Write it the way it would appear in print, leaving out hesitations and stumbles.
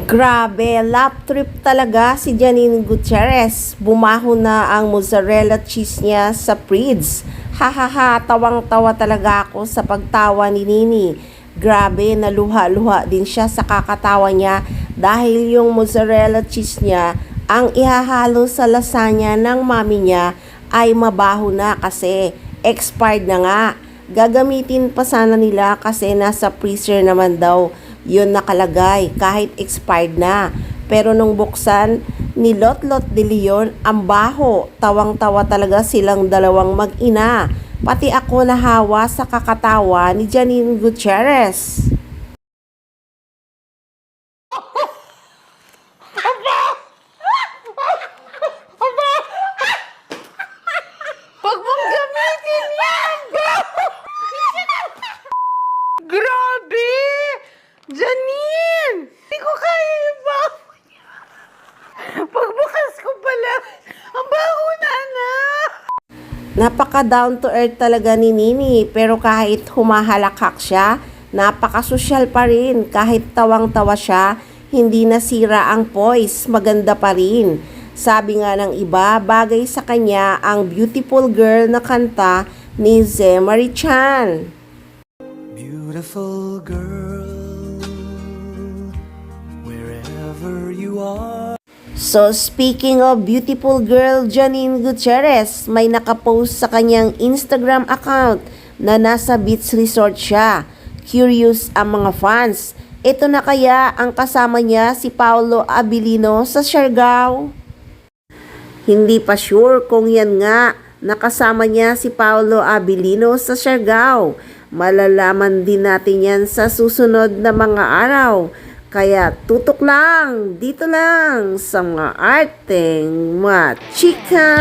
Grabe, lap trip talaga si Janine Gutierrez. Bumaho na ang mozzarella cheese niya sa Prids. Hahaha, tawang-tawa talaga ako sa pagtawa ni Nini. Grabe, naluha-luha din siya sa kakatawa niya dahil yung mozzarella cheese niya ang ihahalo sa lasagna ng mami niya ay mabaho na kasi expired na nga. Gagamitin pa sana nila kasi nasa freezer naman daw yun nakalagay kahit expired na. Pero nung buksan ni Lotlot de Leon, ang baho. Tawang-tawa talaga silang dalawang mag-ina. Pati ako nahawa sa kakatawa ni Janine Gutierrez. Huwag mong gamitin yan! Grabe! Janine! Hindi ko kaya yung baho niya. Pagbukas ko pala, ang baho na na! Napaka down to earth talaga ni Nini, pero kahit humahalakak siya, napaka-sosyal pa rin. Kahit tawang-tawa siya, hindi nasira ang poise, maganda pa rin. Sabi nga ng iba, bagay sa kanya ang Beautiful Girl na kanta ni Zemari Chan. Beautiful girl, wherever you are. So speaking of beautiful girl Janine Gutierrez, may nakapost sa kanyang Instagram account na nasa beach resort siya. Curious ang mga fans. Ito na kaya ang kasama niya si Paolo Abilino sa Siargao? Hindi pa sure kung yan nga nakasama niya si Paolo Abilino sa Siargao. Malalaman din natin yan sa susunod na mga araw. Kaya tutok lang, dito lang sa mga arteng machika!